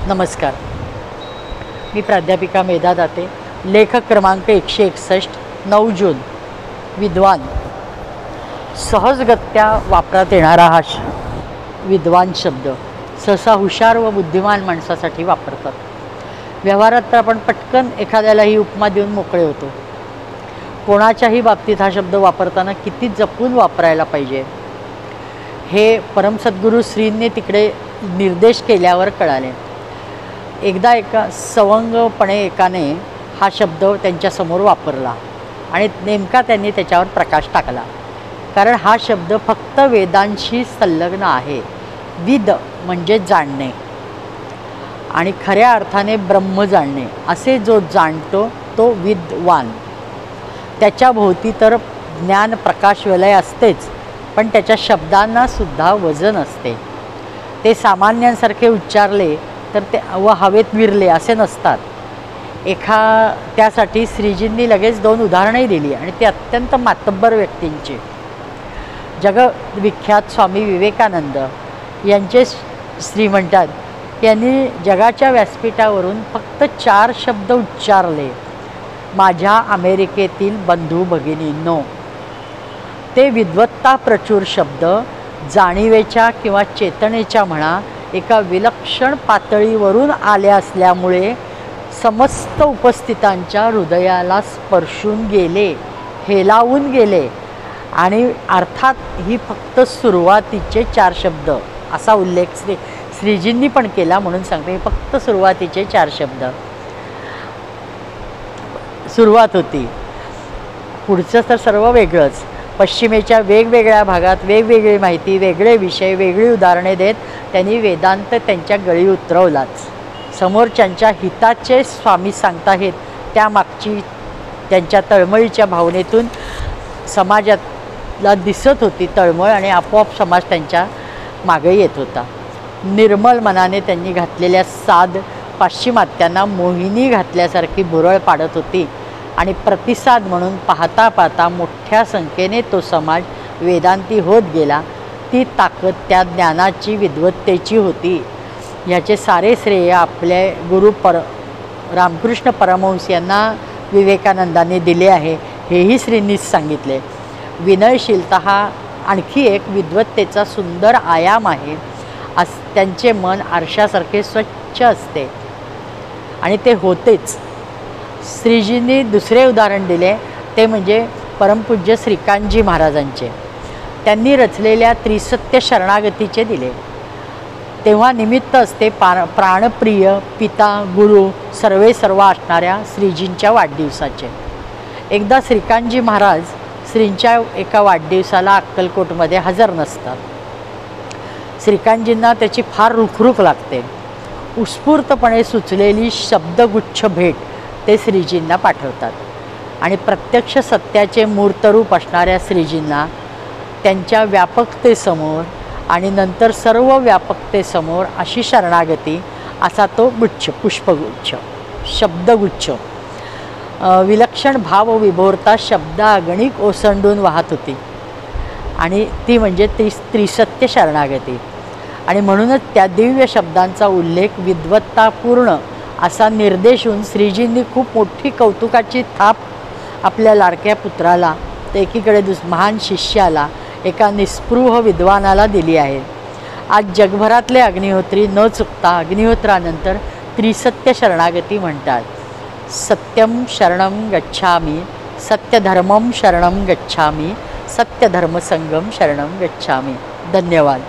नमस्कार. मी प्राध्यापिका मेधा दाते. लेखक क्रमांक 161, 9 जून. विद्वान. सहजगत्या वापरात येणारा हा विद्वान शब्द सहसा हुशार व बुद्धिमान माणसासाठी वापरतात. व्यवहारात तर आपण पटकन एखाद्याला ही उपमा देऊन मोकळे होतो. कोणाच्याही बाबतीत हा शब्द वापरताना किती जपून वापरायला पाहिजे हे परमसद्गुरू श्रींनी तिकडे निर्देश केल्यावर कळाले. एकदा एका सवंगपणे एकाने हा शब्द त्यांच्यासमोर वापरला आणि नेमका त्यांनी त्याच्यावर प्रकाश टाकला. कारण हा शब्द फक्त वेदांशी संलग्न आहे. विद म्हणजे जाणणे आणि खऱ्या अर्थाने ब्रह्म जाणणे. असे जो जाणतो तो विद्वान. त्याच्या भोवती तर ज्ञान प्रकाश वलय असतेच, पण त्याच्या शब्दांना सुद्धा वजन असते. ते सामान्यांसारखे उच्चारले तर ते व हवेत विरले असे नसतात. त्यासाठी श्रीजींनी लगेच 2 उदाहरणंही दिली आणि ते अत्यंत मातब्बर व्यक्तींची. जगविख्यात स्वामी विवेकानंद यांचे श्री म्हणतात, यांनी जगाच्या व्यासपीठावरून फक्त 4 शब्द उच्चारले. माझ्या अमेरिकेतील बंधू भगिनींनो. ते विद्वत्ता प्रचूर शब्द जाणीवेच्या किंवा चेतनेच्या म्हणा एका विलक्षण पातळीवरून आल्या असल्यामुळे समस्त उपस्थितांच्या हृदयाला स्पर्शून गेले, हेलावून गेले. आणि अर्थात ही फक्त सुरुवातीचे 4 शब्द असा उल्लेख श्रीजींनी पण केला, म्हणून सांगते फक्त सुरुवातीचे 4 शब्द. सुरुवात होती. पुढचं तर सर्व वेगळंच. पश्चिमेच्या वेगवेगळ्या भागात वेगवेगळी माहिती, वेगळे विषय, वेगळी उदाहरणे देत त्यांनी वेदांत त्यांच्या गळी उतरवलाच. समोरच्यांच्या हिताचे स्वामी सांगताहेत त्यामागची त्यांच्या तळमळीच्या भावनेतून समाजाला दिसत होती तळमळ आणि आपोआप समाज त्यांच्या मागे येत होता. निर्मल मनाने त्यांनी घातलेल्या साद पाश्चिमात्यांना मोहिनी घातल्यासारखी भुरळ पाडत होती आणि प्रतिसाद म्हणून पाहता पाहता मोठ्या संख्येने तो समाज वेदांती होत गेला. ती ताकद त्या ज्ञानाची, विद्वत्तेची होती. ह्याचे सारे श्रेय आपले गुरु रामकृष्ण परमहंस यांना विवेकानंदांनी दिले आहे, हेही श्रींनीच सांगितले. विनयशीलता हा आणखी एक विद्वत्तेचा सुंदर आयाम आहे. त्यांचे मन आरशासारखे स्वच्छ असते आणि ते होतेच. श्रीजींनी दुसरे उदाहरण दिले ते म्हणजे परमपूज्य श्रीकांतजी महाराजांचे. त्यांनी रचलेल्या त्रिसत्य शरणागतीचे दिले. तेव्हा निमित्त असते प्राणप्रिय पिता गुरु सर्व असणाऱ्या श्रीजींच्या वाढदिवसाचे. एकदा श्रीकांतजी महाराज श्रींच्या एका वाढदिवसाला अक्कलकोटमध्ये हजर नसतात. श्रीकांतजींना त्याची फार रुखरुख लागते. उत्स्फूर्तपणे सुचलेली शब्दगुच्छ भेट ते श्रीजींना पाठवतात आणि प्रत्यक्ष सत्याचे मूर्तरूप असणाऱ्या श्रीजींना त्यांच्या व्यापकतेसमोर आणि नंतर सर्व व्यापकतेसमोर अशी शरणागती, असा तो गुच्छ, पुष्पगुच्छ, शब्दगुच्छ. विलक्षण भावविभोरता शब्दागणिक ओसंडून वाहत होती आणि ती म्हणजे त्रिसत्य शरणागती. आणि म्हणूनच त्या दिव्य शब्दांचा उल्लेख विद्वत्तापूर्ण असा निर्देशून श्रीजींनी खूप मोठी कौतुकाची थाप आपल्या लाडक्या पुत्राला, तर एकीकडे महान शिष्याला, एका निस्पृह विद्वानाला दिली आहे. आज जगभरातले अग्निहोत्री न चुकता अग्निहोत्रानंतर त्रिसत्य शरणागती म्हणतात. सत्यम शरणं गच्छामि, सत्यधर्मं शरणं गच्छामि, सत्यधर्मसंगम शरणं गच्छामि. धन्यवाद.